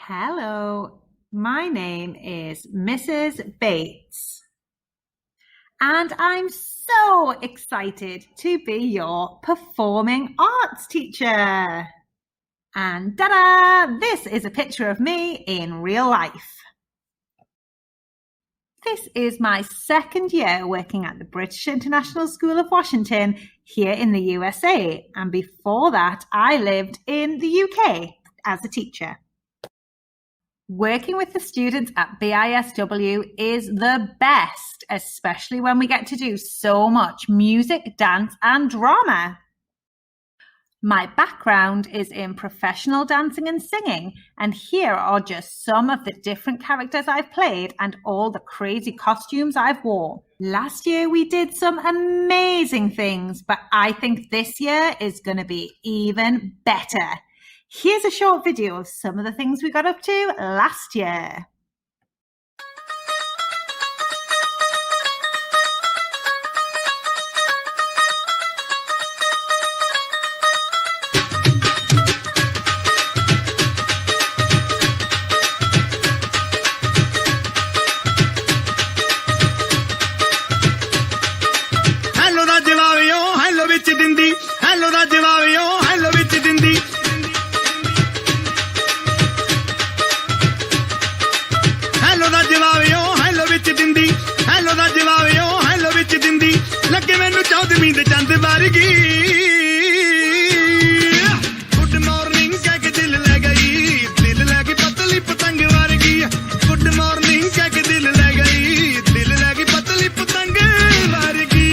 Hello, my name is Mrs. Bates, and I'm so excited to be your performing arts teacher. And ta-da! This is a picture of me in real life. This is my second year working at the British International School of Washington here in the USA, and before that I lived in the UK as a teacher. Working with the students at BISW is the best, especially when we get to do so much music, dance, and drama. My background is in professional dancing and singing, and here are just some of the different characters I've played and all the crazy costumes I've worn. Last year we did some amazing things, but I think this year is going to be even better. Here's a short video of some of the things we got up to last year. Hello da jawabio, hello ਵਿੱਚ ਦਿੰਦੀ hello ਦਾ ਜਵਾਬਿਓ hello ਵਿੱਚ ਦਿੰਦੀ hello ਦਾ ਜਵਾਬਿਓ hello ਵਿੱਚ ਦਿੰਦੀ hello ਦਾ ਜਵਾਬਿਓ hello ਵਿੱਚ ਦਿੰਦੀ ਲੱਗੇ ਮੈਨੂੰ ਚੌਦਵੀਂ ਦੇ ਚੰਦ ਵਰਗੀ ਗੁੱਡ ਮਾਰਨਿੰਗ ਕਹਿ ਕੇ ਦਿਲ ਲੈ ਗਈ ਪਤਲੀ ਪਤੰਗ ਵਰਗੀ ਗੁੱਡ ਮਾਰਨਿੰਗ ਕਹਿ ਕੇ ਦਿਲ ਲੈ ਗਈ ਪਤਲੀ ਪਤੰਗ ਵਰਗੀ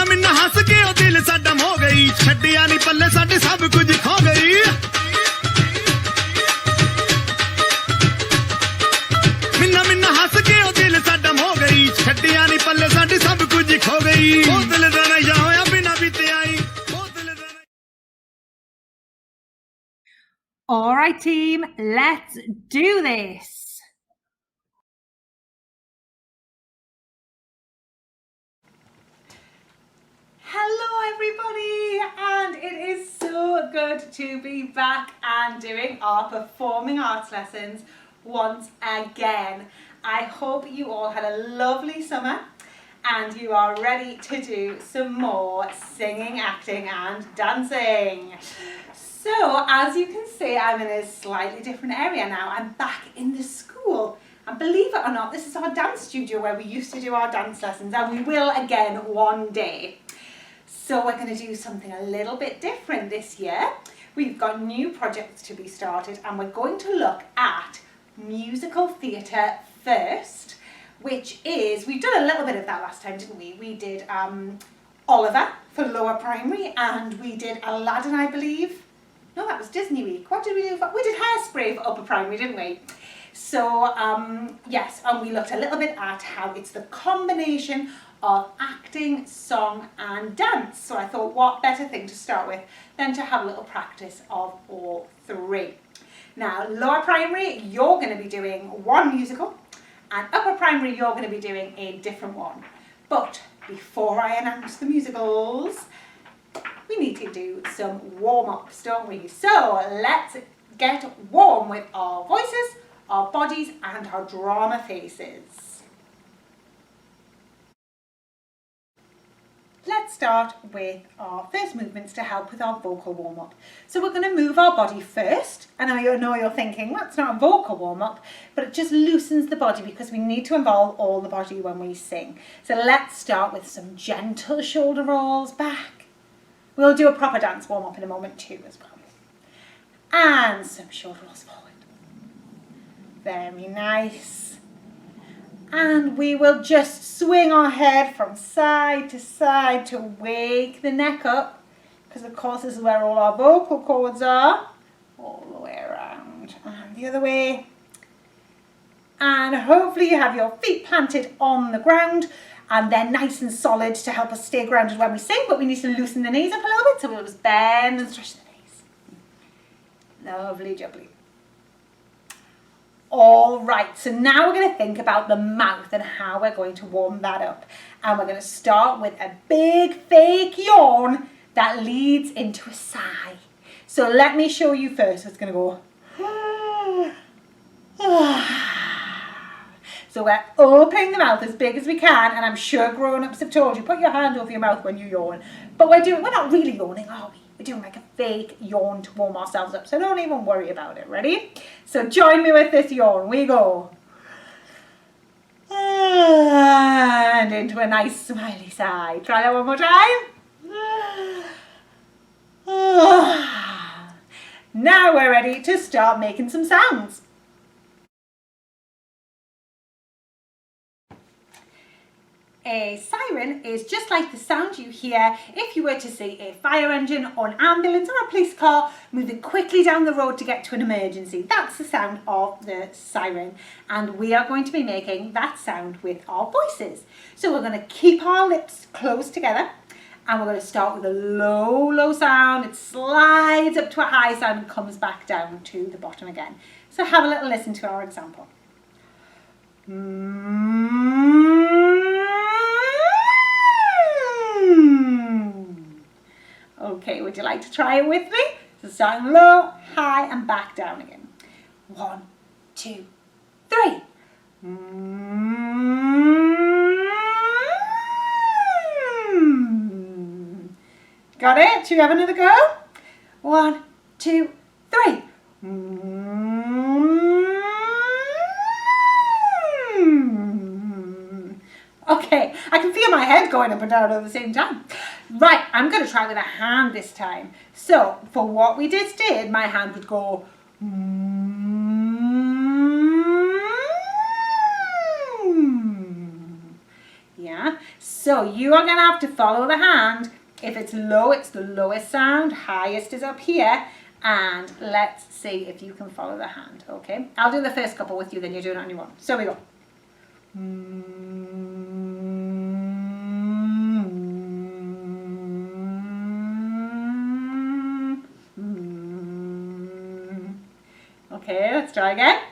ਮਿੰਨਾ ਹੱਸ ਕੇ ਉਹ ਦਿਲ ਸਾਡਾ ਮੋ ਗਈ ਛੱਡਿਆ ਨਹੀਂ ਪੱਲੇ ਸਾਡੇ ਸਭ ਕੁਝ ਖੋ ਗਈ ਮਿੰਨਾ ਹੱਸ ਕੇ ਉਹ ਦਿਲ ਸਾਡਾ ਮੋ ਗਈ ਛੱਡਿਆ ਨਹੀਂ ਪੱਲੇ ਸਾਡੇ ਸਭ ਕੁਝ ਖੋ ਗਈ ਉਹ ਦਿਲ ਦਾ ਨਸ਼ਾ ਹੋਇਆ ਬਿਨਾ ਬੀਤੇ ਆਈ ਉਹ ਦਿਲ ਦਾ All right, team, let's do this. Hello everybody, and it is so good to be back and doing our performing arts lessons once again. I hope you all had a lovely summer and you are ready to do some more singing, acting and dancing. So as you can see, I'm in a slightly different area now. I'm back in the school. And believe it or not, this is our dance studio where we used to do our dance lessons, and we will again one day. So we're going to do something a little bit different this year. We've got new projects to be started, and we're going to look at musical theatre first, which is, we've done a little bit of that last time, didn't we? We did Oliver for lower primary, and we did Aladdin, I believe. No, that was Disney Week. What did we do? We did Hairspray for upper primary, didn't we? So yes, and we looked a little bit at how it's the combination of acting, song and dance. So I thought, what better thing to start with than to have a little practice of all three. Now, lower primary, you're going to be doing one musical, and upper primary, you're going to be doing a different one. But before I announce the musicals, we need to do some warm-ups, don't we? So let's get warm with our voices, our bodies and our drama faces. Let's start with our first movements to help with our vocal warm-up. So we're going to move our body first, and I know you're thinking, that's not a vocal warm-up, but it just loosens the body because we need to involve all the body when we sing. So let's start with some gentle shoulder rolls back. We'll do a proper dance warm-up in a moment too as well. And some shoulder rolls forward. Very nice. And we will just swing our head from side to wake the neck up, because of course this is where all our vocal cords are. All the way around and the other way. And hopefully you have your feet planted on the ground and they're nice and solid to help us stay grounded when we sing, but we need to loosen the knees up a little bit, so we'll just bend and stretch the knees. Lovely jubbly. All right, so now we're going to think about the mouth and how we're going to warm that up. And we're going to start with a big fake yawn that leads into a sigh. So let me show you first. It's going to go. So we're opening the mouth as big as we can, and I'm sure grown-ups have told you, put your hand over your mouth when you yawn. But we're not really yawning, are we? We're doing like a fake yawn to warm ourselves up, so don't even worry about it. Ready? So join me with this yawn. We go. And into a nice smiley sigh. Try that one more time. Now we're ready to start making some sounds. A siren is just like the sound you hear if you were to see a fire engine or an ambulance or a police car moving quickly down the road to get to an emergency. That's the sound of the siren, and we are going to be making that sound with our voices. So we're going to keep our lips close together, and we're going to start with a low sound. It slides up to a high sound and comes back down to the bottom again. So have a little listen to our example. Okay, would you like to try it with me? So starting low, high, and back down again. 1, 2, 3. Got it? Should we have another go? 1, 2, 3. Okay, I can feel my head going up and down at the same time. Right, I'm going to try with a hand this time. So, for what we just did, my hand would go. Yeah, so you are going to have to follow the hand. If it's low, it's the lowest sound. Highest is up here. And let's see if you can follow the hand, okay? I'll do the first couple with you, then you do it on your own. So we go. Okay, let's try again.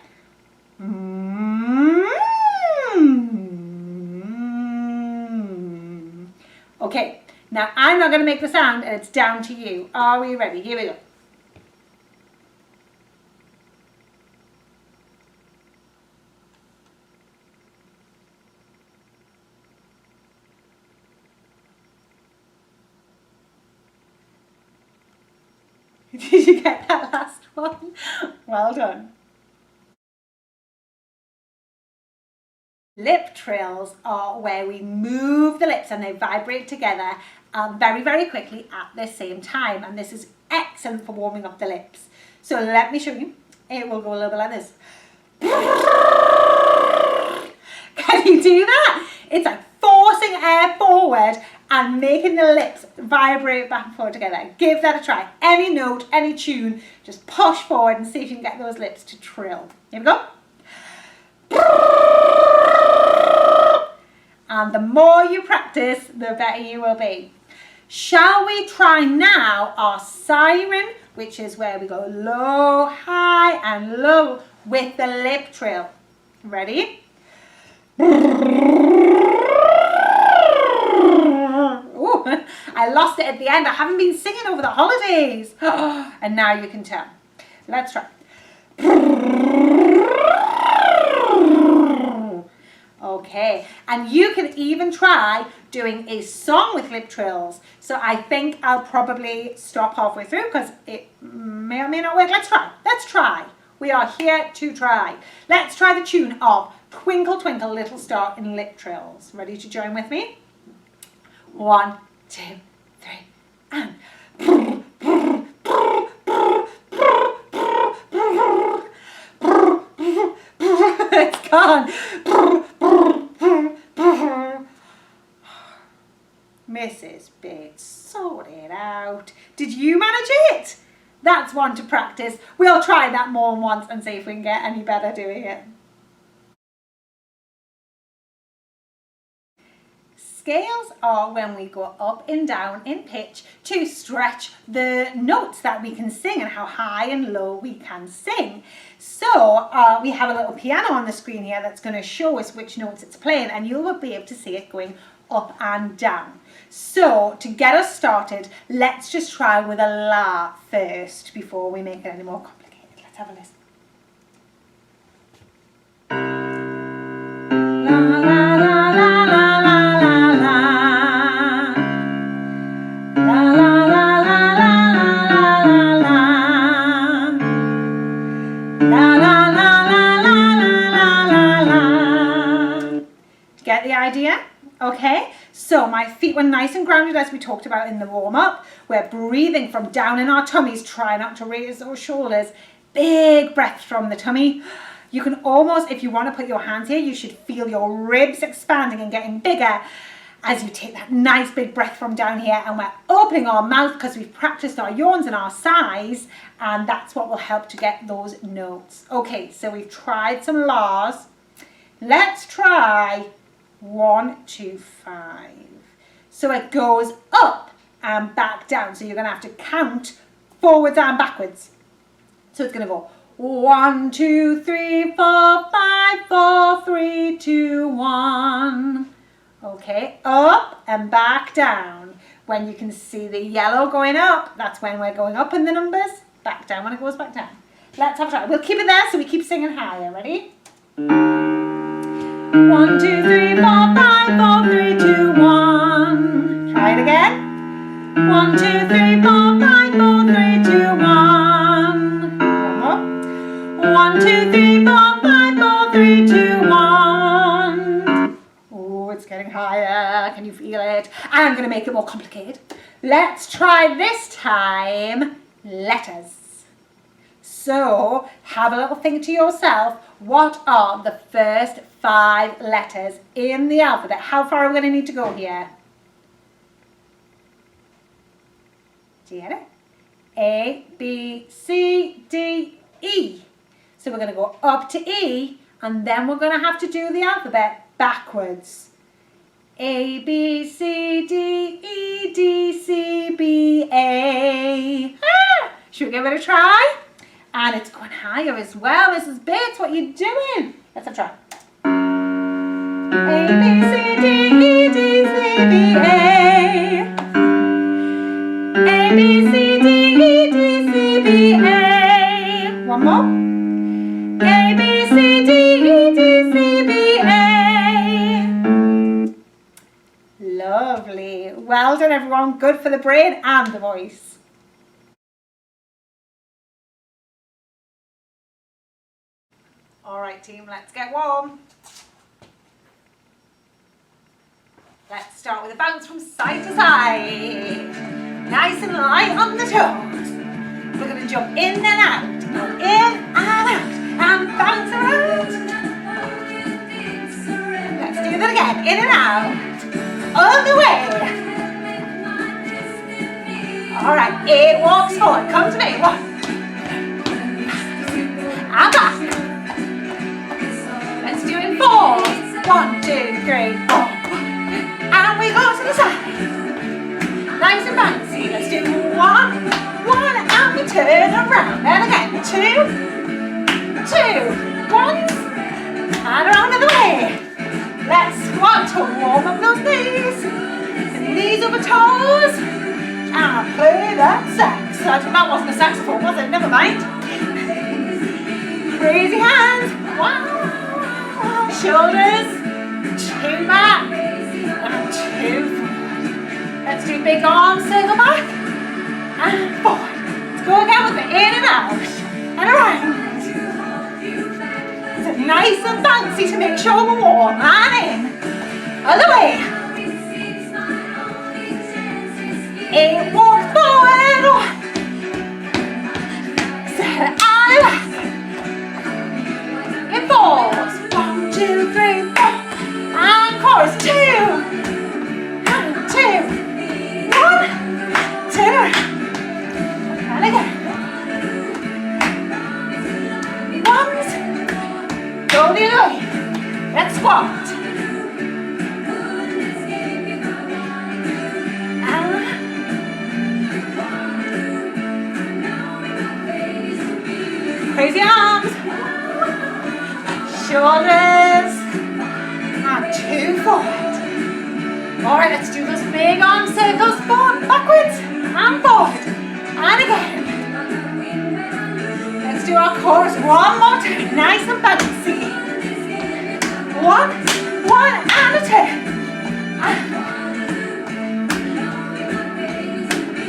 Okay, now I'm not going to make the sound, and it's down to you. Are we ready? Here we go. Did you get that last one? Well done. Lip trills are where we move the lips and they vibrate together very, very quickly at the same time. And this is excellent for warming up the lips. So let me show you. It will go a little bit like this. Can you do that? It's like forcing air forward and making the lips vibrate back and forth together. Give that a try. Any note, any tune, just push forward and see if you can get those lips to trill. Here we go. And the more you practice, the better you will be. Shall we try now our siren, which is where we go low, high, and low with the lip trill. Ready? Ooh, I lost it at the end. I haven't been singing over the holidays. And now you can tell. Let's try. Okay, and you can even try doing a song with lip trills. So I think I'll probably stop halfway through because it may or may not work. Let's try. Let's try. We are here to try. Let's try the tune of Twinkle Twinkle Little Star in lip trills. Ready to join with me? 1, 2, 3, and. It's gone. Mrs. Bates, sort it out. Did you manage it? That's one to practice. We'll try that more than once and see if we can get any better doing it. scales are when we go up and down in pitch to stretch the notes that we can sing and how high and low we can sing. So we have a little piano on the screen here that's going to show us which notes it's playing, and you will be able to see it going up and down. So to get us started, let's just try with a la first before we make it any more complicated. Let's have a listen. La la la la la la la la. La la la la la la la la. La la la la la la la la. Get the idea? Okay, so my feet were nice and grounded as we talked about in the warm-up. We're breathing from down in our tummies. Try not to raise those shoulders. Big breath from the tummy. You can almost, if you want to put your hands here, you should feel your ribs expanding and getting bigger as you take that nice big breath from down here. And we're opening our mouth because we've practiced our yawns and our sighs, and that's what will help to get those notes. Okay, so we've tried some la's. Let's try 1, 2, 5. So it goes up and back down. So you're going to have to count forwards and backwards. So it's going to go 1, 2, 3, 4, 5, 4, 3, 2, 1. Okay, up and back down. When you can see the yellow going up, that's when we're going up in the numbers. Back down when it goes back down. Let's have a try. We'll keep it there so we keep singing higher. Ready? 1, 2, 3, 4, 5, 4, 3, 2, 1. Try it again. 1, 2, 3, 4, 5, 4, 3, 2, 1. One more. 1, 2, 3, 4, 5, 4, 3, 2, 1. Oh, it's getting higher. Can you feel it? I'm going to make it more complicated. Let's try this time letters. So have a little think to yourself, what are the first 5 letters in the alphabet? How far are we going to need to go here? Do you get it? A, B, C, D, E. So we're going to go up to E, and then we're going to have to do the alphabet backwards. A, B, C, D, E, D, C, B, A. Should we give it a try? And it's going higher as well. Mrs. Bates, what are you doing? Let's have a try. A, B, C, D, E, D, C, B, A. A, B, C, D, E, D, C, B, A. One more. A, B, C, D, E, D, C, B, A. Lovely. Well done, everyone. Good for the brain and the voice. All right, team, let's get warm. Let's start with a bounce from side to side. Nice and light on the toes. We're going to jump in and out, go in and out, and bounce around. Let's do that again, in and out, all the way. All right, it walks forward, come to me, 1, and back. Let's do it in 4. 1, 2, 3, 4. And we go to the side. Nice and bouncy. Let's do 1, 1, and we turn around. And again, 2, 2, 1, and around the other way. Let's squat to warm up those knees. Knees over toes. And play that sax. That wasn't a saxophone, was it? Never mind. Crazy hands. 1. Shoulders. 2 back. And 2 forward. Let's do big arms, circle back. And forward. Let's go again with it. In and out. And around. So nice and bouncy to make sure we're warm. And in. Other way. It walks forward. Set and back. It falls. 1, 2, 3, 4. And chorus. 2. And 2. 1. Turn around. And again. Ones. Go the other way. Let's squat. crazy arms, shoulders, and 2 forward. Alright, let's do those big arm circles, forward, backwards, and forward, and again. Let's do our chorus one more time, nice and bouncy. 1, 1, and a 2.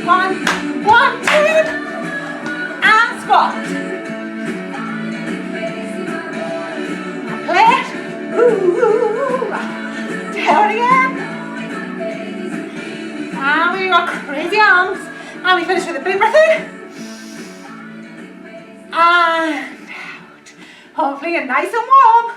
1, 1, 2, and squat. Play it. Ooh. Down again. And we got crazy arms. And we finish with a big breath in. And out. Hopefully you're nice and warm.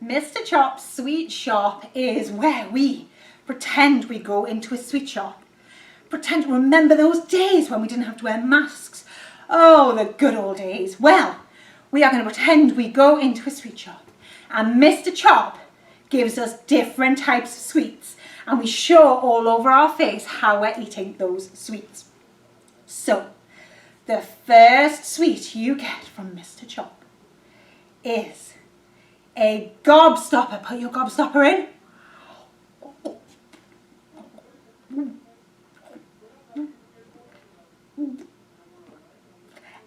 Mr. Chop's sweet shop is where we pretend we go into a sweet shop. Pretend, remember those days when we didn't have to wear masks. Oh, the good old days. Well, we are going to pretend we go into a sweet shop. And Mr. Chop gives us different types of sweets. And we show all over our face how we're eating those sweets. So, the first sweet you get from Mr. Chop is a gobstopper. Put your gobstopper in.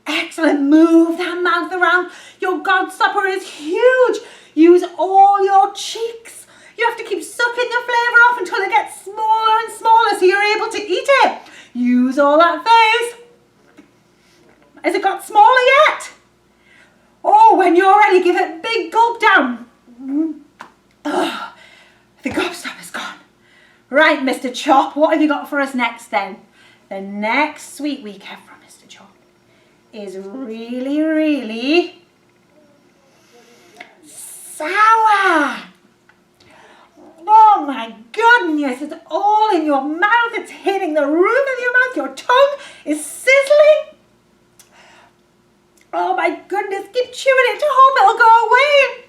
Excellent. Move that mouth around. Your gobstopper is huge. Use all your cheeks. You have to keep sucking the flavour off until it gets smaller and smaller so you're able to eat it. Use all that face. Has it got smaller yet? Oh, when you're ready, give it a big gulp down. Oh, the gobstopper's gone. Right, Mr. Chop, what have you got for us next then? The next sweet we get from Mr. Chop is really, really sour. Oh my goodness, it's all in your mouth. It's hitting the roof of your mouth. Your tongue is sizzling. Oh my goodness, keep chewing it to hope it'll go away.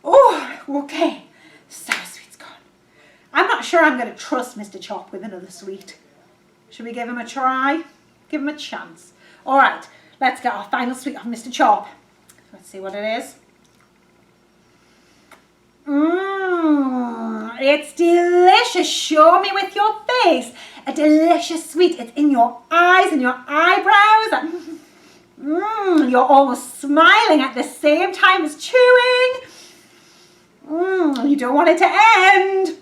Oh, okay. Sour sweet's gone. I'm not sure I'm going to trust Mr. Chop with another sweet. Should we give him a try? Give him a chance. All right, let's get our final sweet of Mr. Chop. Let's see what it is. It's delicious. Show me with your face. A delicious sweet. It's in your eyes and your eyebrows. You're almost smiling at the same time as chewing. You don't want it to end.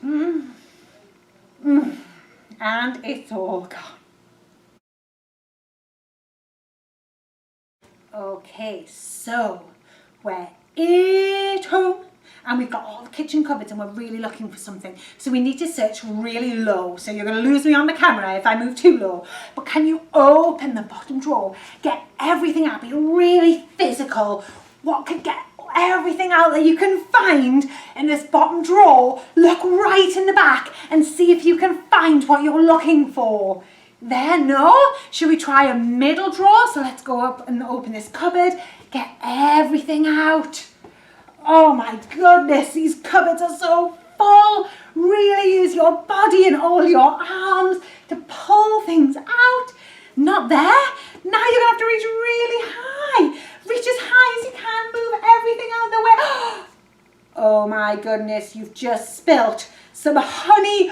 And it's all gone. Okay, so we're at home. And we've got all the kitchen cupboards and we're really looking for something. So we need to search really low. So you're going to lose me on the camera if I move too low. But can you open the bottom drawer? Get everything out. Be really physical. What could get everything out that you can find in this bottom drawer? Look right in the back and see if you can find what you're looking for. There, no? Should we try a middle drawer? So let's go up and open this cupboard. Get everything out. Oh my goodness, these cupboards are so full. Really use your body and all your arms to pull things out. Not there. Now you're going to have to reach really high. Reach as high as you can. Move everything out of the way. Oh my goodness, you've just spilt some honey.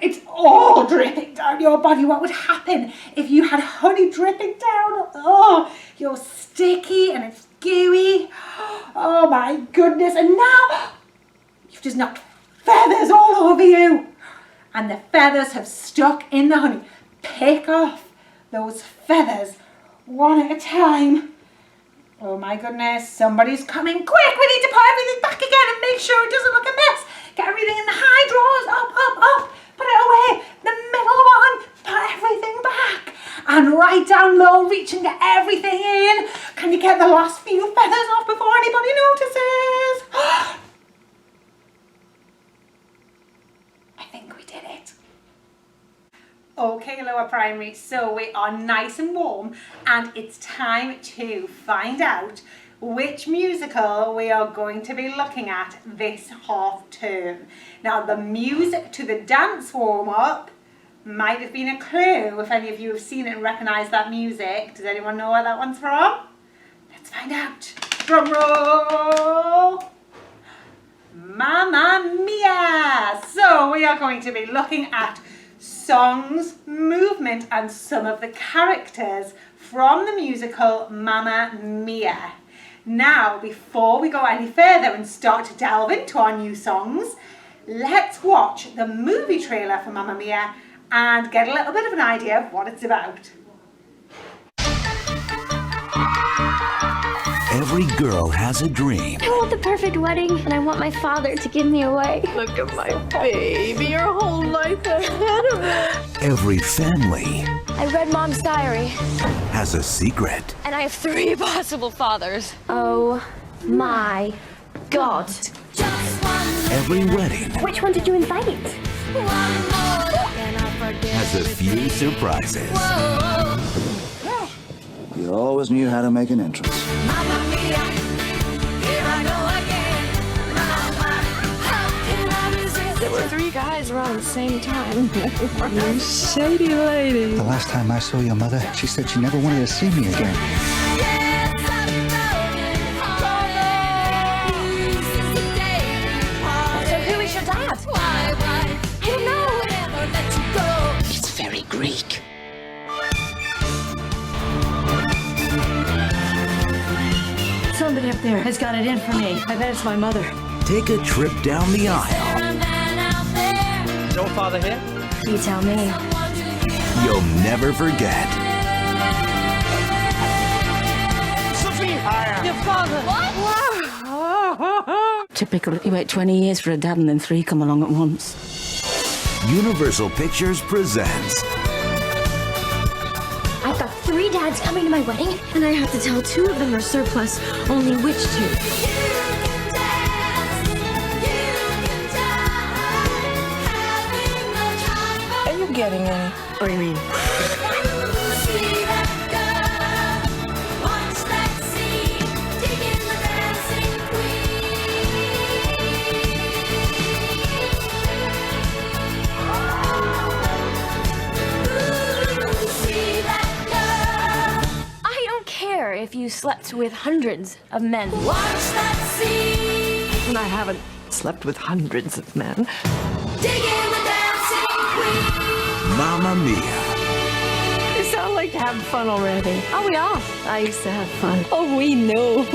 It's all dripping down your body. What would happen if you had honey dripping down? Oh, you're sticky and it's gooey. Oh my goodness. And now you've just knocked feathers all over you. And the feathers have stuck in the honey. Pick off those feathers one at a time. Oh my goodness, somebody's coming. Quick, we need to put everything back again and make sure it doesn't look a mess. Get everything in the high drawers. Up, up, up. Put it away. The middle one. Put everything back. And right down low, reach and get everything in. Can you get the last few feathers off before anybody notices? I think we did it. Okay, lower primary, so we are nice and warm and it's time to find out which musical we are going to be looking at this half term. Now, the music to the dance warm-up might have been a clue if any of you have seen it and recognise that music. Does anyone know where that one's from? Let's find out. Drum roll! Mamma Mia! So we are going to be looking at songs, movement and some of the characters from the musical Mamma Mia. Now, before we go any further and start to delve into our new songs, let's watch the movie trailer for Mamma Mia and get a little bit of an idea of what it's about. Every girl has a dream. I want the perfect wedding, and I want my father to give me away. Look at my baby, your whole life ahead of it. Every family I read Mom's diary, has a secret. and I have 3 possible fathers. Oh my God. Every wedding Which one did you invite? has a few surprises. You always knew how to make an entrance. There were 3 guys around the same time. You shady lady. The last time I saw your mother, she said she never wanted to see me again. So who is your dad? I don't know. It's very Greek. Somebody up there has got it in for me. I bet it's my mother. Take a trip down the aisle. No father here? You tell me. You'll never forget. Your father. What? Typical. You wait 20 years for a dad and then 3 come along at once. Universal Pictures presents I've got 3 dads coming to my wedding, and I have to tell 2 of them are surplus. Only which 2? Are you getting any? What do you mean? I don't care if you slept with hundreds of men. And I haven't slept with hundreds of men. Mamma Mia. You sound like having fun already. Oh, we are. I used to have fun. Oh, we know.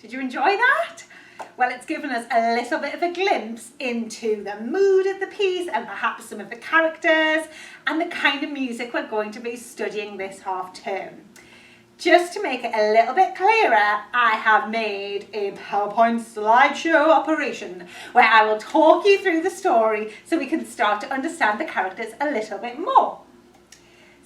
Did you enjoy that? Well, it's given us a little bit of a glimpse into the mood of the piece and perhaps some of the characters and the kind of music we're going to be studying this half term. Just to make it a little bit clearer, I have made a PowerPoint slideshow operation where I will talk you through the story so we can start to understand the characters a little bit more.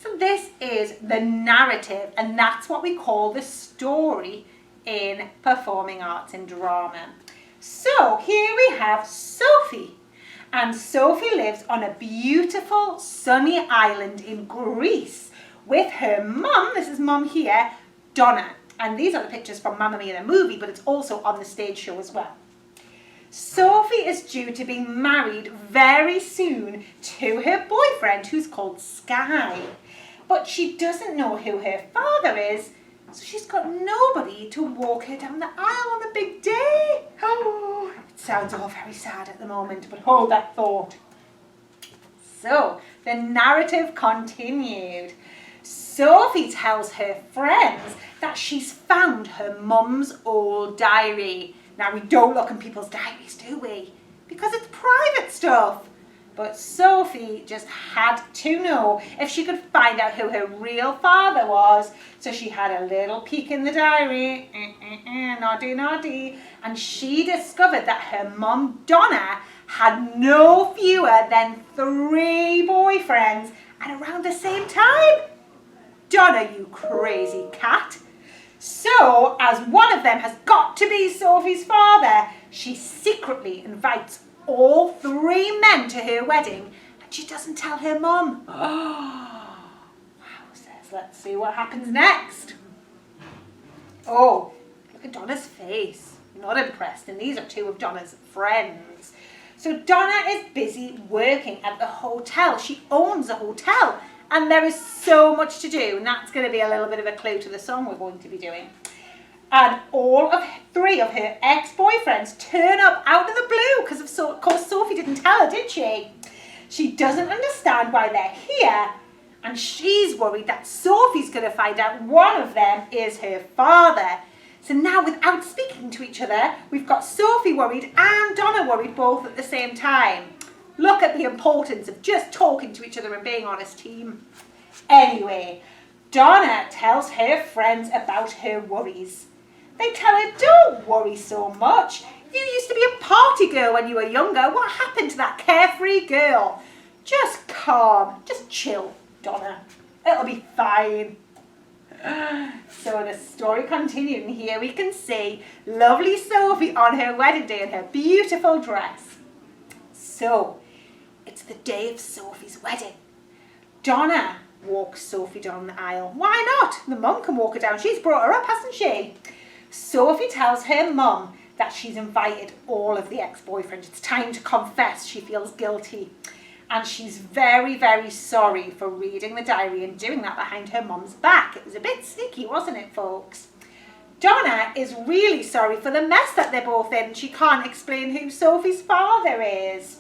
So this is the narrative, and that's what we call the story in performing arts and drama. So here we have Sophie, and Sophie lives on a beautiful sunny island in Greece with her mum. This is mum here, Donna, and these are the pictures from Mamma Mia the movie, but it's also on the stage show as well. Sophie is due to be married very soon to her boyfriend, who's called Sky, but she doesn't know who her father is, so she's got nobody to walk her down the aisle on the big day. Oh, it sounds all very sad at the moment, but hold that thought. So the narrative continued. Sophie tells her friends that she's found her mum's old diary. Now, we don't look in people's diaries, do we? Because it's private stuff. But Sophie just had to know if she could find out who her real father was. So she had a little peek in the diary, naughty, naughty, and she discovered that her mum, Donna, had no fewer than 3 boyfriends at around the same time. Donna, you crazy cat. So, as one of them has got to be Sophie's father, she secretly invites all 3 men to her wedding, and she doesn't tell her mum. Oh, wowzers. Let's see what happens next. Oh, look at Donna's face. Not impressed. And these are two of Donna's friends. So Donna is busy working at the hotel. She owns a hotel. And there is so much to do. And that's going to be a little bit of a clue to the song we're going to be doing. And all of three of her ex-boyfriends turn up out of the blue. Because of course Sophie didn't tell her, did she? She doesn't understand why they're here. And she's worried that Sophie's going to find out one of them is her father. So now, without speaking to each other, we've got Sophie worried and Donna worried both at the same time. Look at the importance of just talking to each other and being on a team. Anyway, Donna tells her friends about her worries. They tell her, don't worry so much. You used to be a party girl when you were younger. What happened to that carefree girl? Just calm, just chill, Donna. It'll be fine. So the story continued, and here we can see lovely Sophie on her wedding day in her beautiful dress. So, it's the day of Sophie's wedding. Donna walks Sophie down the aisle. Why not? The mum can walk her down. She's brought her up, hasn't she? Sophie tells her mum that she's invited all of the ex-boyfriends. It's time to confess. She feels guilty. And she's very, very sorry for reading the diary and doing that behind her mum's back. It was a bit sneaky, wasn't it, folks? Donna is really sorry for the mess that they're both in. She can't explain who Sophie's father is.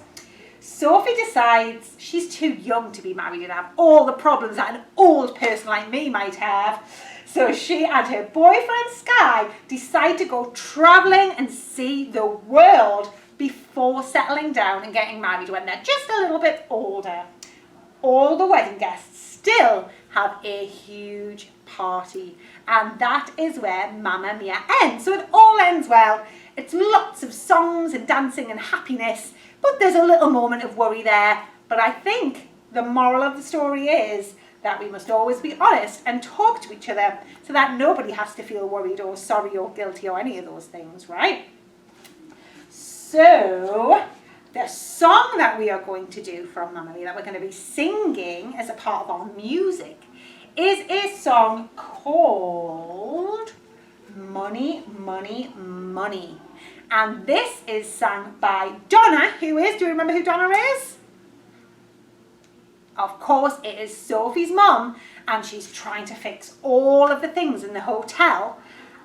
Sophie decides she's too young to be married and have all the problems that an old person like me might have. So she and her boyfriend, Sky, decide to go travelling and see the world before settling down and getting married when they're just a little bit older. All the wedding guests still have a huge party, and that is where Mamma Mia ends. So it all ends well. It's lots of songs and dancing and happiness, but there's a little moment of worry there. But I think the moral of the story is that we must always be honest and talk to each other so that nobody has to feel worried or sorry or guilty or any of those things, right? So, the song that we are going to do from Mamma Mia, that we're going to be singing as a part of our music, is a song called Money, Money, Money. And this is sung by Donna, do you remember who Donna is? Of course, it is Sophie's mum, and she's trying to fix all of the things in the hotel.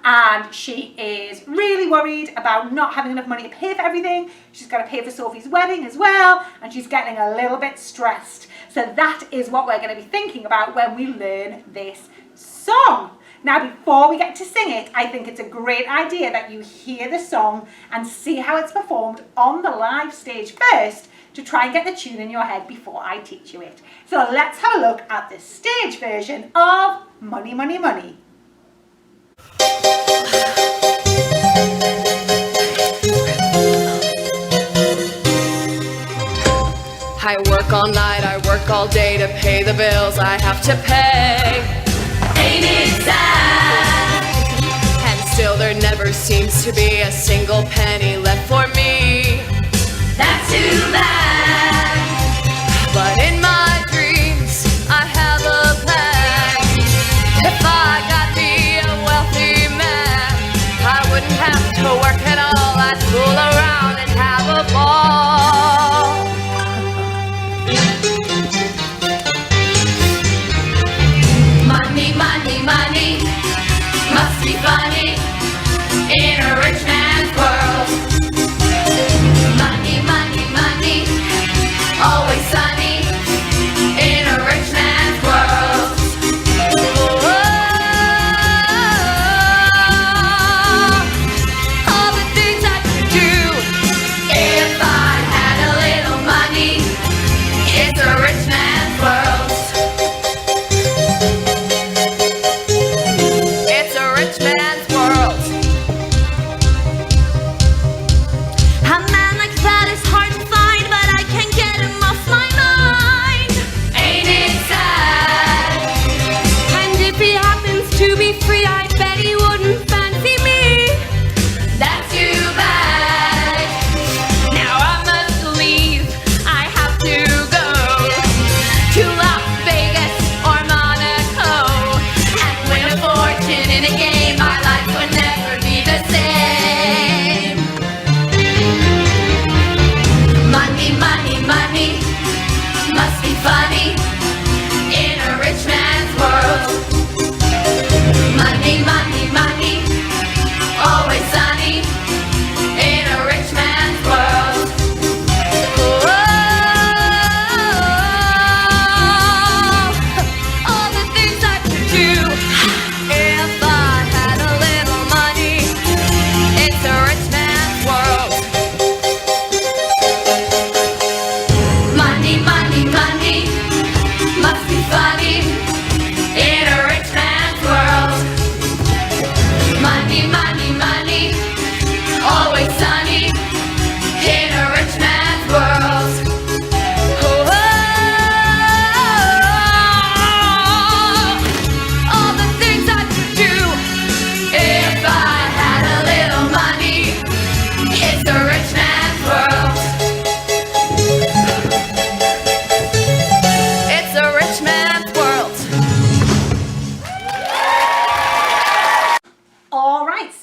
And she is really worried about not having enough money to pay for everything. She's got to pay for Sophie's wedding as well. And she's getting a little bit stressed. So that is what we're going to be thinking about when we learn this song. Now, before we get to sing it, I think it's a great idea that you hear the song and see how it's performed on the live stage first to try and get the tune in your head before I teach you it. So let's have a look at the stage version of Money, Money, Money. I work all night, I work all day to pay the bills I have to pay. Ain't it sad? And still there never seems to be a single penny left for me. That's too bad. But in my dreams, I have a plan. If I got me a wealthy man, I wouldn't have to work at all. I'd fool around and have a ball. Money, money, money, must be funny in a rich man's world.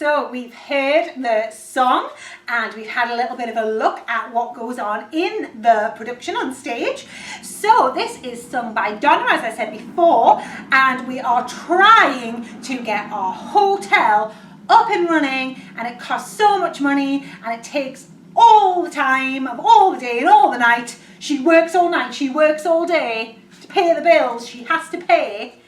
so we've heard the song and we've had a little bit of a look at what goes on in the production on stage. So this is sung by Donna, as I said before, and we are trying to get our hotel up and running, and it costs so much money and it takes all the time of all the day and all the night. She works all night, she works all day to pay the bills she has to pay,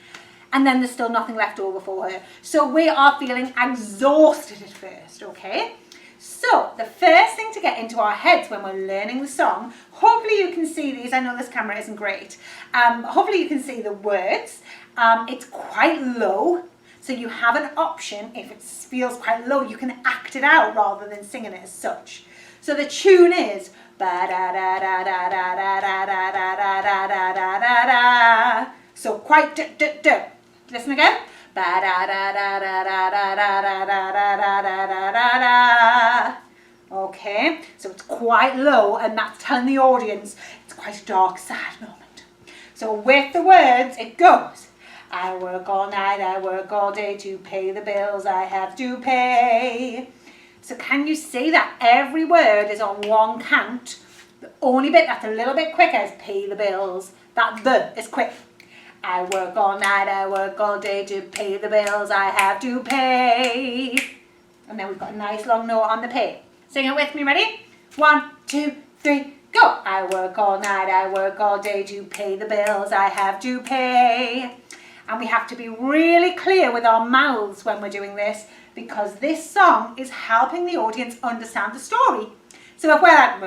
and then there's still nothing left over for her. So we are feeling exhausted at first, okay? So the first thing to get into our heads when we're learning the song, hopefully you can see these. I know this camera isn't great. Hopefully you can see the words. It's quite low, so you have an option. If it feels quite low, you can act it out rather than singing it as such. So the tune is ba da da da da da da da da da da da da da da. So quite d. Listen again. Ba da da da da da da da da da da da da da da. Okay, so it's quite low, and that's telling the audience it's quite a dark, sad moment. So with the words, it goes. I work all night, I work all day to pay the bills I have to pay. So can you see that every word is on one count? The only bit that's a little bit quicker is pay the bills. That the is quick. I work all night, I work all day to pay the bills I have to pay. And then we've got a nice long note on the pay. Sing it with me, ready? 1, 2, 3, go! I work all night, I work all day to pay the bills I have to pay. And we have to be really clear with our mouths when we're doing this, because this song is helping the audience understand the story. So if we're like,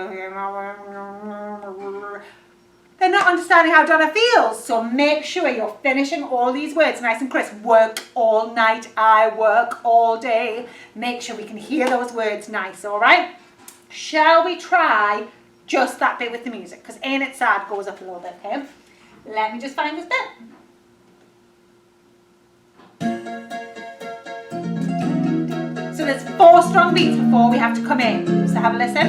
they're not understanding how Donna feels. So make sure you're finishing all these words nice and crisp. Work all night, I work all day. Make sure we can hear those words nice, all right? Shall we try just that bit with the music? Because Ain't It Sad goes up a little bit, okay? Let me just find this bit. So there's 4 strong beats before we have to come in. So have a listen.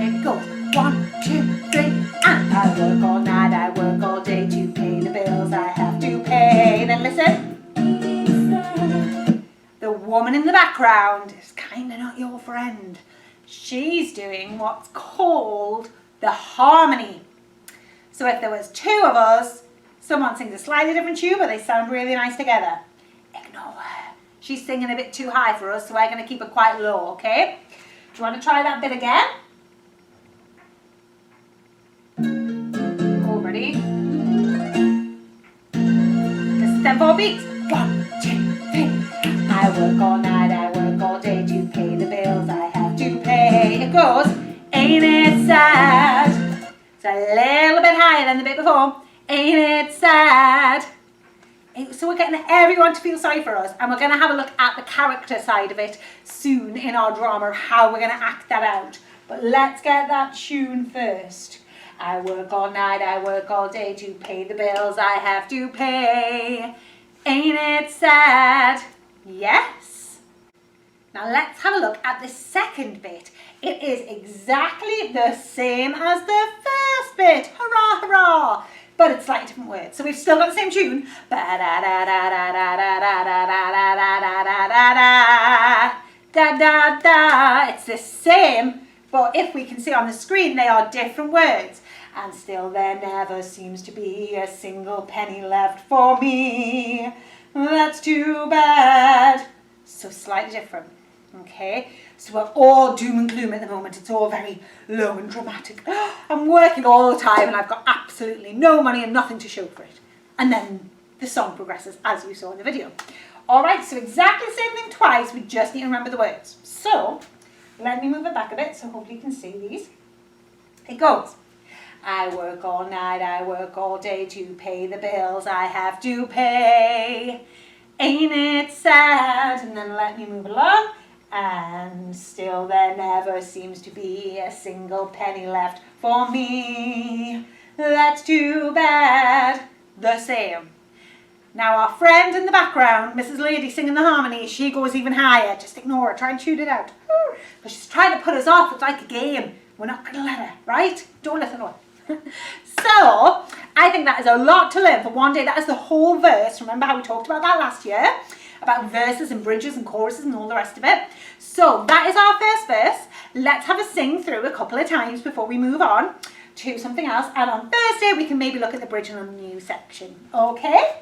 It goes 1, 2, 3, and I work all night, I work all day to pay the bills I have to pay. Then listen. The woman in the background is kind of not your friend. She's doing what's called the harmony. So if there was 2 of us, someone sings a slightly different tune, but they sound really nice together. Ignore her. She's singing a bit too high for us, so we're going to keep it quite low, okay? Do you want to try that bit again? All ready? This is 4 beats. 1, 2, 3. I work all night, I work all day to pay the bills I have to pay. It goes, ain't it sad? It's a little bit higher than the bit before. Ain't it sad? So we're getting everyone to feel sorry for us, and we're going to have a look at the character side of it soon in our drama, how we're going to act that out. But let's get that tune first. I work all night, I work all day to pay the bills I have to pay. Ain't it sad? Yes. Now let's have a look at the second bit. It is exactly the same as the first bit. Hurrah, hurrah. But it's slightly different words. So we've still got the same tune. Da da da da da da da da da da da da da da da. It's the same, but if we can see on the screen, they are different words. And still there never seems to be a single penny left for me. That's too bad. So slightly different. Okay, so we're all doom and gloom at the moment. It's all very low and dramatic. I'm working all the time and I've got absolutely no money and nothing to show for it. And then the song progresses as you saw in the video. Alright, so exactly the same thing twice. We just need to remember the words. So, let me move it back a bit so hopefully you can see these. It goes. I work all night, I work all day to pay the bills I have to pay. Ain't it sad? And then let me move along. And still there never seems to be a single penny left for me. That's too bad. The same. Now our friend in the background, Mrs. Lady singing the harmony, she goes even higher. Just ignore her. Try and tune it out. Because she's trying to put us off. It's like a game. We're not going to let her, right? Don't listen to her. So, I think that is a lot to learn for one day. That is the whole verse. Remember how we talked about that last year? about verses and bridges and choruses and all the rest of it. So that is our first verse. Let's have a sing through a couple of times before we move on to something else. And on Thursday, we can maybe look at the bridge in a new section. Okay?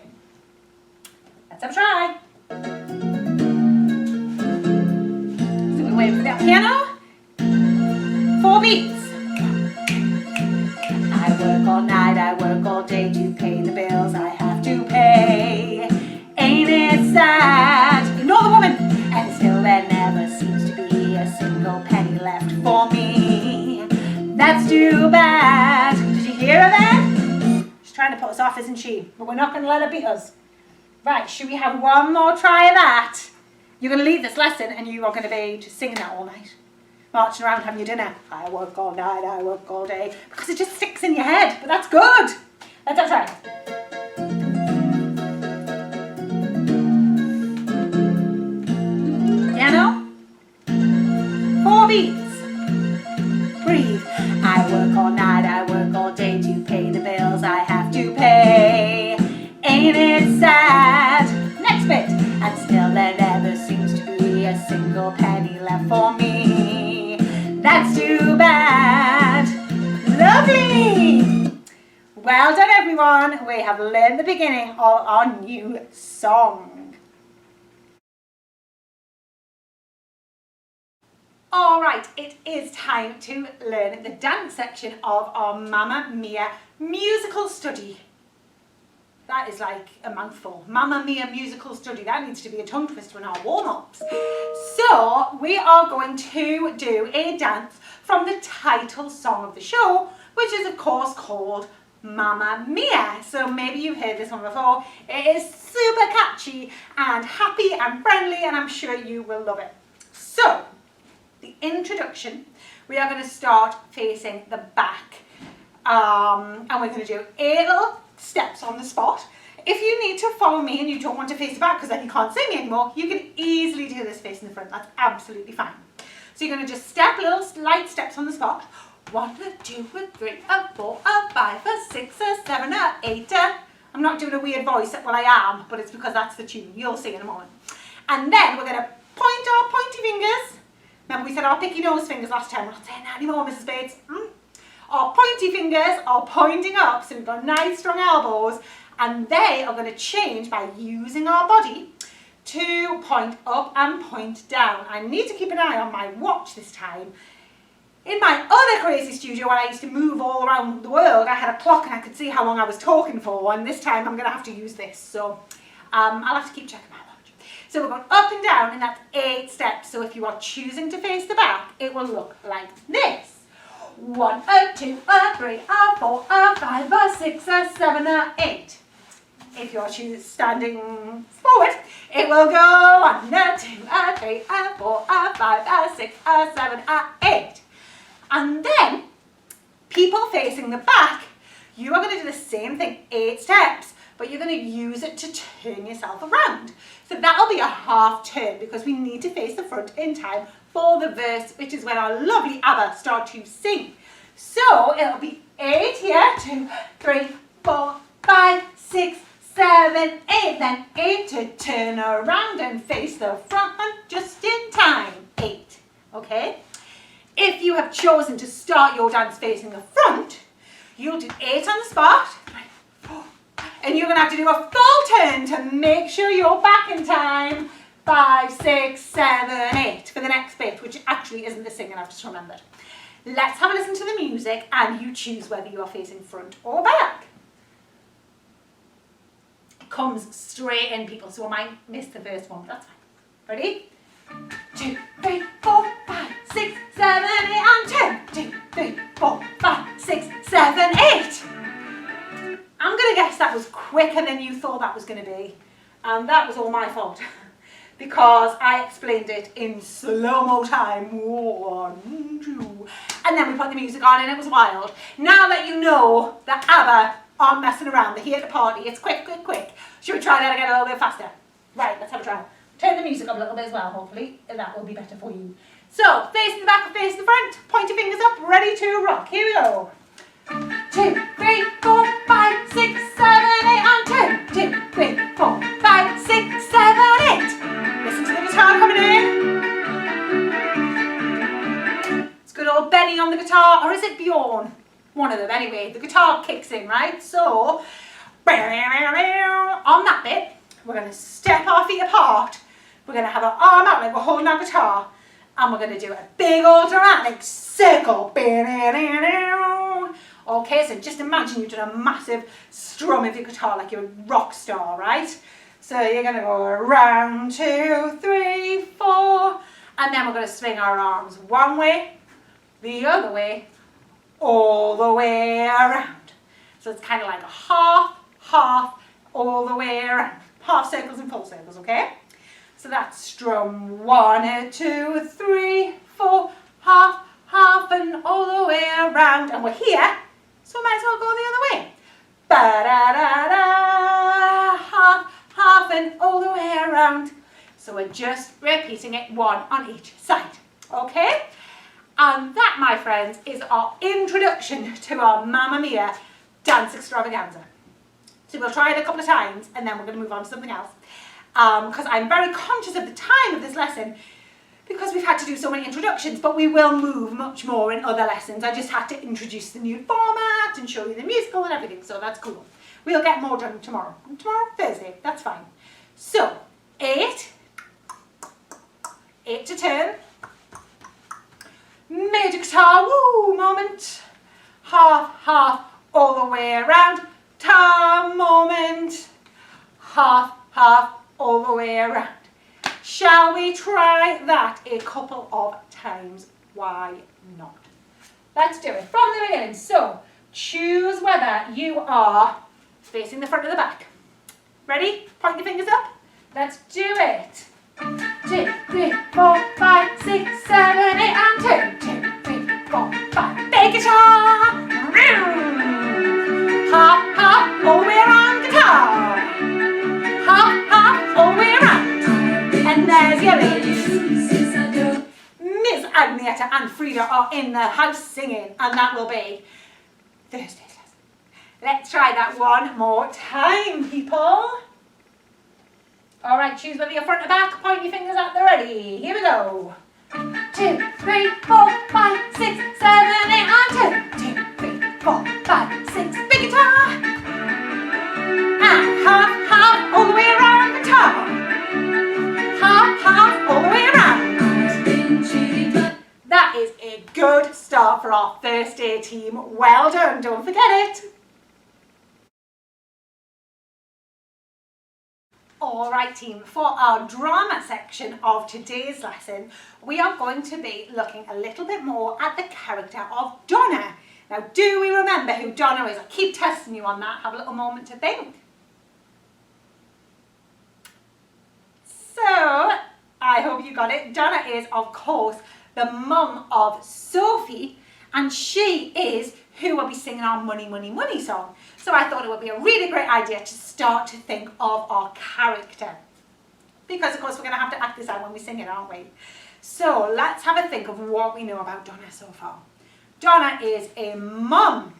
Let's have a try. So we wait for that piano. 4 beats. I work all night, I work all day to pay the bills I have to pay. Ain't it sad? Ignore the woman. And still there never seems to be a single penny left for me. That's too bad. Did you hear her there? She's trying to put us off, isn't she? But we're not going to let her beat us. Right, should we have one more try of that? You're going to leave this lesson and you are going to be just singing that all night. Marching around having your dinner. I work all night, I work all day. Because it just sticks in your head. But that's good. Let's have a try. Piano. 4 beats. Breathe. I work all night, I work all day to pay the bills I have to pay. Ain't it sad? Next bit. And still there never seems to be a single penny left for me. That's too bad. Lovely. Well done, everyone. We have learned the beginning of our new song. All right, it is time to learn the dance section of our Mamma Mia musical study. That is like a mouthful. Mamma Mia musical study. That needs to be a tongue twister in our warm-ups. So we are going to do a dance from the title song of the show, which is of course called Mamma Mia. So maybe you've heard this one before. It is super catchy and happy and friendly, and I'm sure you will love it. So the introduction, we are going to start facing the back. And we're going to do 8 little steps on the spot. If you need to follow me and you don't want to face the back because then you can't see me anymore, you can easily do this facing the front. That's absolutely fine. So you're going to just step little light steps on the spot. 1, 2, 3, 4, 5, 6, 7, 8. I'm not doing a weird voice. Well, I am, but it's because that's the tune. You'll see in a moment. And then we're going to point our pointy fingers. Remember we said our picky nose fingers last time. We're not saying that anymore, Mrs. Bates. Our pointy fingers are pointing up, so we've got nice strong elbows, and they are going to change by using our body to point up and point down. I need to keep an eye on my watch this time. In my other crazy studio, when I used to move all around the world, I had a clock and I could see how long I was talking for, and this time I'm going to have to use this, so I'll have to keep checking my watch. So we're going up and down, and that's 8 steps. So if you are choosing to face the back, it will look like this. 1, 2, 3, 4, 5, 6, 7, 8. If you're standing forward, it will go 1, 2, 3, 4, 5, 6, 7, 8. And then, people facing the back, you are going to do the same thing, 8 steps, but you're going to use it to turn yourself around. So that'll be a half turn because we need to face the front in time for the verse, which is when our lovely ABBA start to sing. So it'll be 8 here, 2, 3, 4, 5, 6, 7, 8. Then 8 to turn around and face the front just in time. 8. Okay? If you have chosen to start your dance facing the front, you'll do 8 on the spot. 3, 4, and you're going to have to do a full turn to make sure you're back in time. 5, 6, 7, 8 for the next bit, which actually isn't the singing, I've just remembered. Let's have a listen to the music and you choose whether you are facing front or back. It comes straight in, people, so I might miss the first one, but that's fine. Ready? 2, 3, 4, 5, 6, 7, 8, and 10. 2, 3, 4, 5, 6, 7, 8. I'm going to guess that was quicker than you thought that was going to be. And that was all my fault. Because I explained it in slow-mo time. 1, 2. And then we put the music on and it was wild. Now that you know that ABBA aren't messing around, they're here to party, it's quick, quick, quick. Should we try that again a little bit faster? Right, let's have a try. Turn the music up a little bit as well, hopefully. That will be better for you. So, facing the back or facing the front, point your fingers up, ready to rock. Here we go. 2, 3, 4, 5, 6, 7, 8, and 10. 2, 3, 4, 5, 6, 7, 8. it Bjorn? One of them anyway. The guitar kicks in, right? So, on that bit, we're going to step our feet apart. We're going to have our arm out like we're holding our guitar. And we're going to do a big old dramatic circle. Okay, so just imagine you've done a massive strum of your guitar like you're a rock star, right? So you're going to go around, 2, 3, 4. And then we're going to swing our arms one way, the other way, all the way around. So it's kind of like a half, half, all the way around. Half circles and full circles, okay? So that's strum 1, 2, 3, 4, half, half, and all the way around. And we're here, so we might as well go the other way. Ba-da-da-da, half, half, and all the way around. So we're just repeating it, one on each side, okay? And that, my friends, is our introduction to our Mamma Mia dance extravaganza. So we'll try it a couple of times and then we're going to move on to something else. Because I'm very conscious of the time of this lesson because we've had to do so many introductions, but we will move much more in other lessons. I just had to introduce the new format and show you the musical and everything, so that's cool. We'll get more done tomorrow. Tomorrow, Thursday, that's fine. So, 8 to turn. Major guitar, woo, moment. Half, half, all the way around. Ta moment. Half, half, all the way around. Shall we try that a couple of times? Why not? Let's do it from the beginning. So, choose whether you are facing the front or the back. Ready? Point your fingers up. Let's do it. 2, 3, 4, 5, 6, 7, 8, and 2, 2, 3, 4, 5. Big guitar. Half, half, all the way around guitar. Half, half, all the way around. And there's your ladies. Miss Agneta and Frida are in the house singing, and that will be Thursday's lesson. Let's try that one more time, people. All right, choose whether you're front or back. Point your fingers at the ready. Here we go. 2, 3, 4, 5, 6, 7, 8, and 2, 2, 3, 4, 5, 6. Big guitar. And half, half, all the way around guitar. Half, half, all the way around. That is a good start for our first day team. Well done, don't forget it. Alright team, for our drama section of today's lesson, we are going to be looking a little bit more at the character of Donna. Now, do we remember who Donna is? I keep testing you on that. Have a little moment to think. So, I hope you got it. Donna is, of course, the mum of Sophie, and she is who will be singing our Money, Money, Money song. So I thought it would be a really great idea to start to think of our character. Because, of course, we're going to have to act this out when we sing it, aren't we? So let's have a think of what we know about Donna so far. Donna is a mum,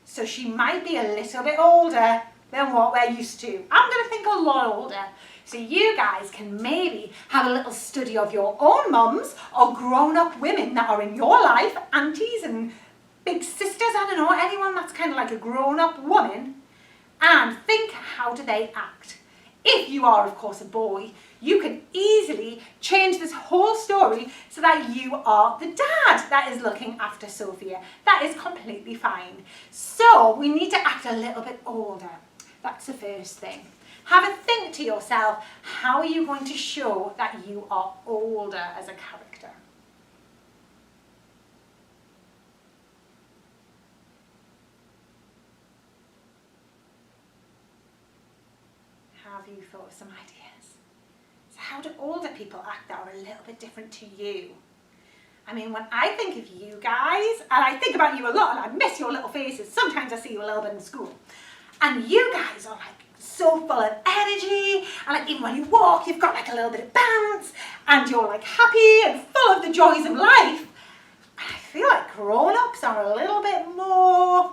so she might be a little bit older than what we're used to. I'm going to think a lot older. So you guys can maybe have a little study of your own mums or grown-up women that are in your life, aunties and big sisters, I don't know, anyone that's kind of like a grown-up woman, and think, how do they act? If you are, of course, a boy, you can easily change this whole story so that you are the dad that is looking after Sophia. That is completely fine. So we need to act a little bit older. That's the first thing. Have a think to yourself, how are you going to show that you are older as a character? Have you thought of some ideas? So how do older people act that are a little bit different to you? I mean, when I think of you guys, and I think about you a lot, and I miss your little faces, sometimes I see you a little bit in school, and you guys are like so full of energy, and like even when you walk, you've got like a little bit of bounce, and you're like happy and full of the joys of life. I feel like grown-ups are a little bit more,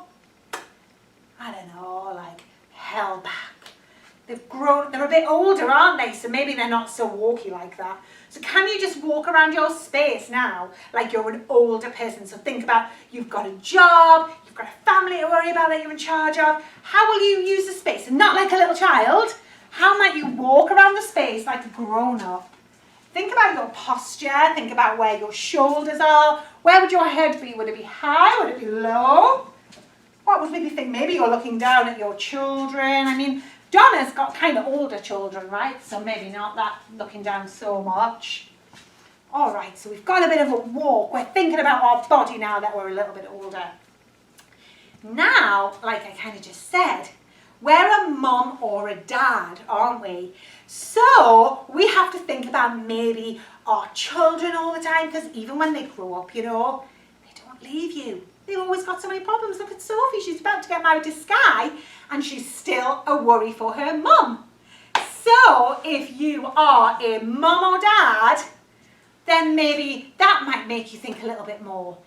I don't know, like held back. they've grown, they're a bit older, aren't they? So maybe they're not so walky like that. So can you just walk around your space now like you're an older person? So think about, you've got a job, you've got a family to worry about that you're in charge of. How will you use the space? And not like a little child. How might you walk around the space like a grown-up? Think about your posture. Think about where your shoulders are. Where would your head be? Would it be high? Would it be low? What would maybe think? Maybe you're looking down at your children. I mean, Donna's got kind of older children, right? So maybe not that looking down so much. All right, so we've got a bit of a walk. We're thinking about our body now that we're a little bit older. Now, like I kind of just said, we're a mum or a dad, aren't we? So we have to think about maybe our children all the time, because even when they grow up, you know, they don't leave you. They've always got so many problems. Look at Sophie, she's about to get married to Sky and she's still a worry for her mum. So if you are a mum or dad, then maybe that might make you think a little bit more.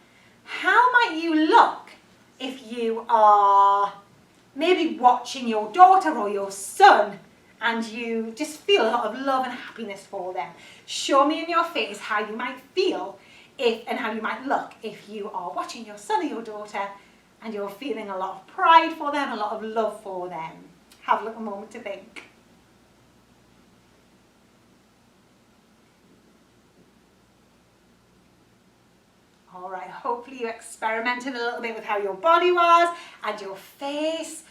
How might you look if you are maybe watching your daughter or your son and you just feel a lot of love and happiness for them? Show me in your face how you might feel and how you might look if you are watching your son or your daughter and you're feeling a lot of pride for them, a lot of love for them. Have a little moment to think. All right, hopefully you experimented a little bit with how your body was and your face.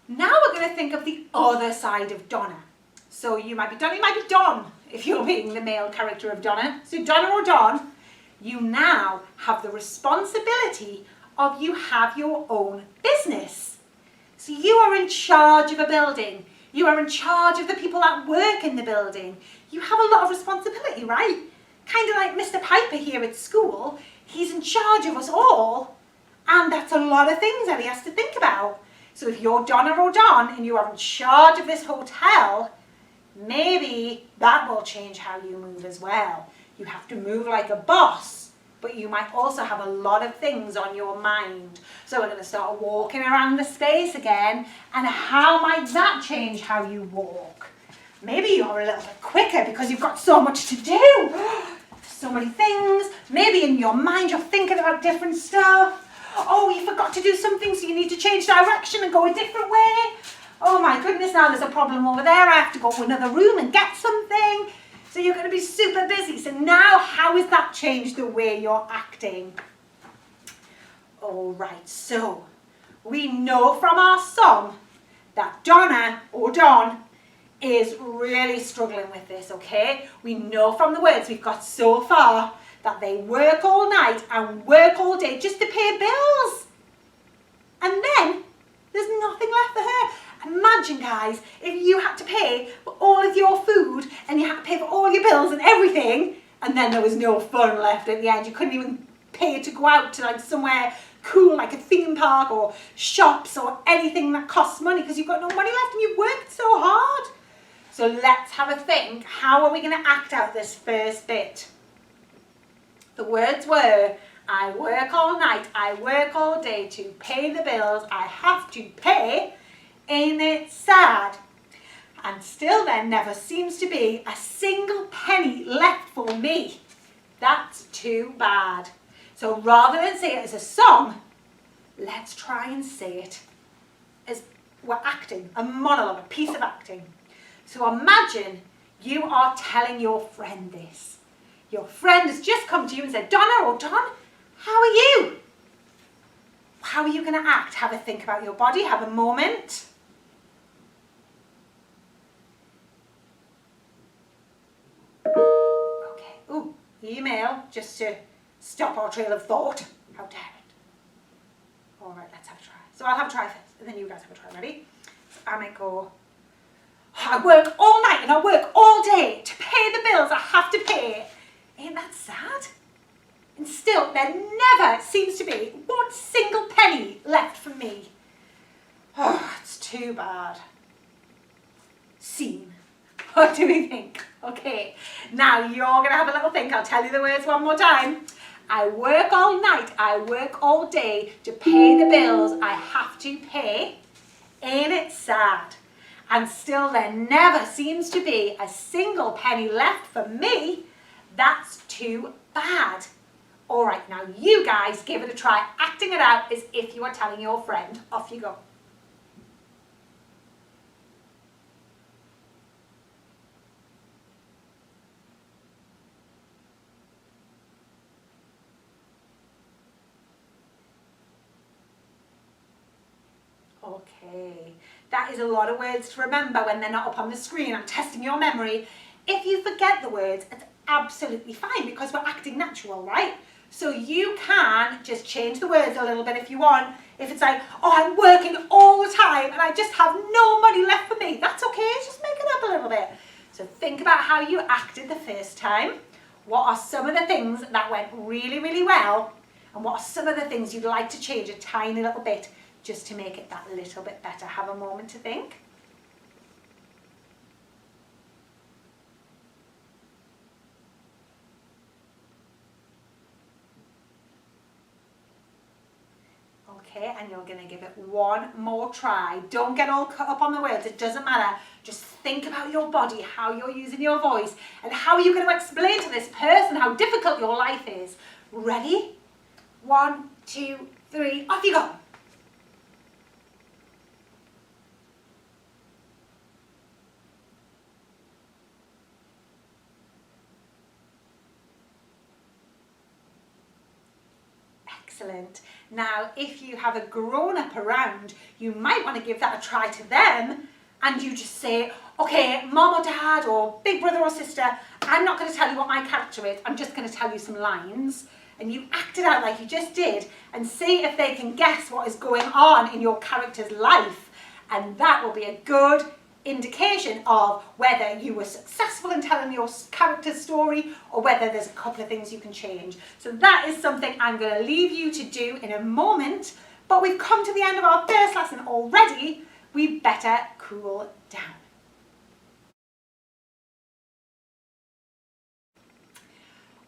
Now we're going to think of the other side of Donna. So you might be Donna, you might be Don if you're being the male character of Donna. So Donna or Don, you now have the responsibility of you have your own business. So you are in charge of a building. You are in charge of the people that work in the building. You have a lot of responsibility, right? Kind of like Mr. Piper here at school. He's in charge of us all. And that's a lot of things that he has to think about. So if you're Donna or Don and you are in charge of this hotel, maybe that will change how you move as well. You have to move like a boss, but you might also have a lot of things on your mind. So we're going to start walking around the space again. And how might that change how you walk? Maybe you're a little bit quicker because you've got so much to do. So many things. Maybe in your mind you're thinking about different stuff. Oh, you forgot to do something, so you need to change direction and go a different way. Oh my goodness, now there's a problem over there. I have to go to another room and get something. So you're going to be super busy. So now how has that changed the way you're acting? All right, so we know from our song that Donna or Don is really struggling with this, okay? We know from the words we've got so far that they work all night and work all day just to pay bills. And then there's nothing left for her. Imagine, guys, if you had to pay for all of your food and you had to pay for all your bills and everything, and then there was no fun left at the end. You couldn't even pay to go out to like somewhere cool like a theme park or shops or anything that costs money because you've got no money left and you worked so hard. So let's have a think. How are we going to act out this first bit? The words were, I work all night, I work all day to pay the bills I have to pay. Ain't it sad? And still there never seems to be a single penny left for me. That's too bad. So rather than say it as a song, let's try and say it as we're acting, a monologue, a piece of acting. So imagine you are telling your friend this. Your friend has just come to you and said, Donna or Don, how are you? How are you going to act? Have a think about your body, have a moment. Okay, ooh, email just to stop our trail of thought. How dare it. All right, let's have a try. So I'll have a try first, and then you guys have a try. Ready? So I might go, I work all night and I work all day to pay the bills I have to pay. Ain't that sad? And still, there never seems to be one single penny left for me. Oh, it's too bad. Scene. What do we think? Okay, now you're going to have a little think. I'll tell you the words one more time. I work all night, I work all day to pay the bills I have to pay. Ain't it sad? and still there never seems to be a single penny left for me, that's too bad. All right, now you guys give it a try, acting it out as if you are telling your friend. Off you go. Okay, that is a lot of words to remember when they're not up on the screen. I'm testing your memory. If you forget the words, it's absolutely fine because we're acting natural, right? So you can just change the words a little bit if you want. If it's like, oh, I'm working all the time and I just have no money left for me, that's okay, just make it up a little bit. So think about how you acted the first time. What are some of the things that went really, really well? And what are some of the things you'd like to change a tiny little bit just to make it that little bit better? Have a moment to think. Okay, and you're going to give it one more try. Don't get all cut up on the words, it doesn't matter. Just think about your body, how you're using your voice, and how you're going to explain to this person how difficult your life is. Ready? 1, 2, 3, off you go. Excellent. Now, if you have a grown-up around, you might want to give that a try to them, and you just say, okay, mom or dad or big brother or sister, I'm not going to tell you what my character is, I'm just going to tell you some lines, and you act it out like you just did, and see if they can guess what is going on in your character's life, and that will be a good indication of whether you were successful in telling your character's story or whether there's a couple of things you can change. So that is something I'm going to leave you to do in a moment, but we've come to the end of our first lesson already. We better cool down.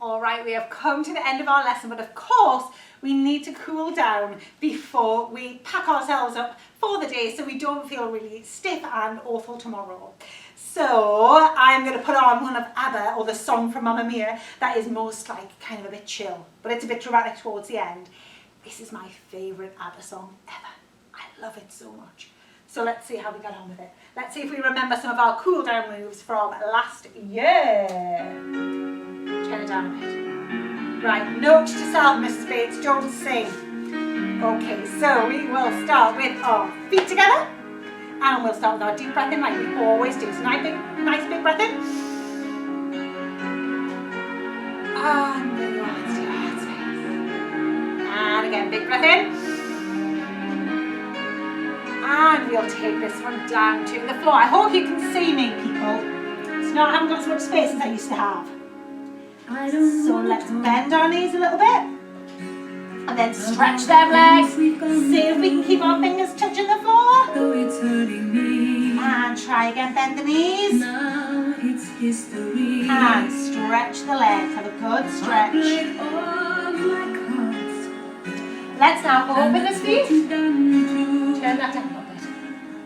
All right, we have come to the end of our lesson, but of course we need to cool down before we pack ourselves up for the day so we don't feel really stiff and awful tomorrow. So I'm going to put on one of ABBA, or the song from Mamma Mia that is most like kind of a bit chill, but it's a bit dramatic towards the end. This is my favourite ABBA song ever. I love it so much. So let's see how we got on with it. Let's see if we remember some of our cool down moves from last year. Turn it down a bit. Right, note to self, Mrs. Bates, don't sing. Okay, so we will start with our feet together, and we'll start with our deep breath in like we always do. So nice big breath in. And bring your hands to your heart space. And again, big breath in. And we'll take this one down to the floor. I hope you can see me, people. It's not, I haven't got as much space as I used to have. So let's bend our knees a little bit. And then stretch them legs. See if we can keep our fingers touching the floor. And try again, bend the knees. And stretch the legs. Have a good stretch. Let's now open the feet. Turn that down a little bit.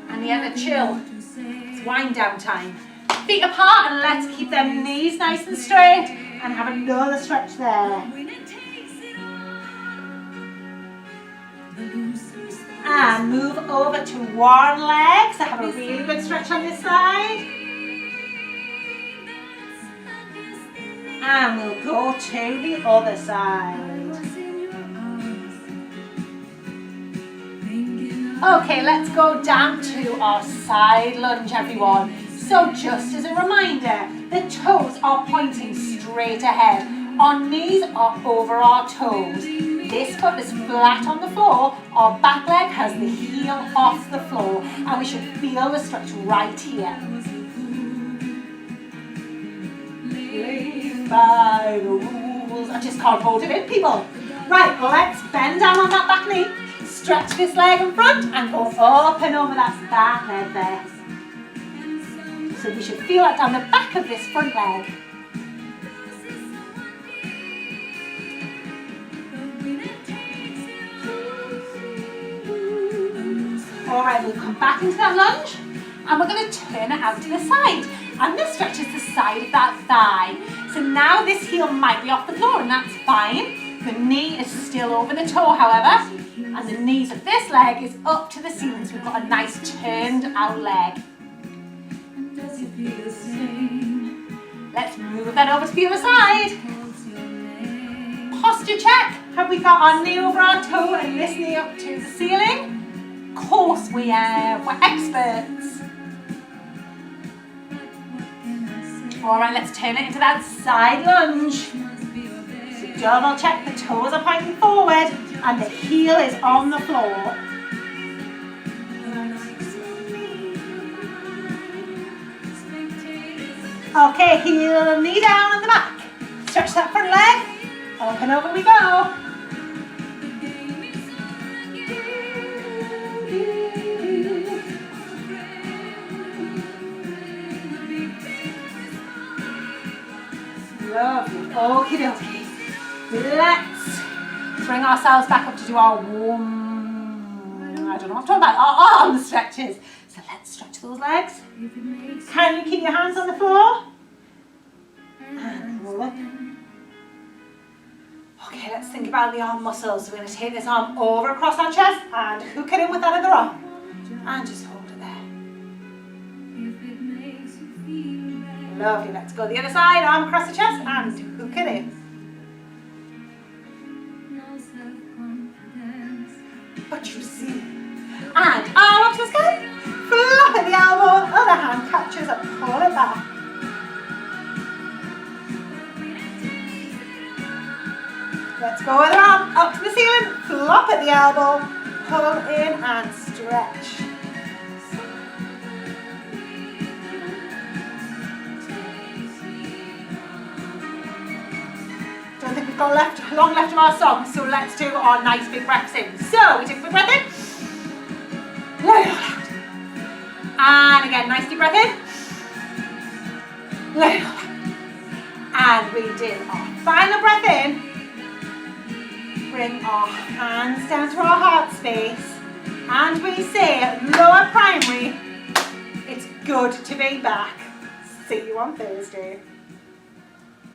And the other chill. It's wind down time. Feet apart, and let's keep them knees nice and straight. And have another stretch there. And move over to one leg. So have a really good stretch on this side. And we'll go to the other side. Okay, let's go down to our side lunge, everyone. So just as a reminder, the toes are pointing straight ahead. Our knees are over our toes. This foot is flat on the floor. Our back leg has the heel off the floor. And we should feel the stretch right here. Live by the rules. I just can't hold it in, people. Right, let's bend down on that back knee. Stretch this leg in front and go up and over that back leg there. So we should feel that down the back of this front leg. Alright, we'll come back into that lunge and we're going to turn it out to the side. And this stretches the side of that thigh. So now this heel might be off the floor, and that's fine. The knee is still over the toe, however, and the knees of this leg is up to the ceiling, so we've got a nice turned out leg. Let's move that over to the other side. Posture check. Have we got our knee over our toe and this knee up to the ceiling? Of course we are. We're experts. All right, let's turn it into that side lunge. So double check the toes are pointing forward and the heel is on the floor. Okay, heel and knee down on the back. Stretch that front leg. Up and over we go. Lovely. Okie dokie. Let's bring ourselves back up to do our warm, I don't know what I'm talking about, our arm stretches. So let's stretch those legs. Can you keep your hands on the floor? And roll up. Okay, let's think about the arm muscles. We're going to take this arm over across our chest and hook it in with that other arm. And just hold it there. Lovely. Let's go the other side, arm across the chest and hook it in. But you see. And arm up to the sky. Flop at the elbow. Other hand catches up. Pull it back. Let's go with our arm up to the ceiling, flop at the elbow, pull in and stretch. Don't think we've got long left of our song, so let's do our nice big breaths in. So we take a big breath in, let it all out. And again, nice deep breath in, let it all out. And we do our final breath in. Bring our hands down to our heart space and we say lower primary, it's good to be back. See you on Thursday.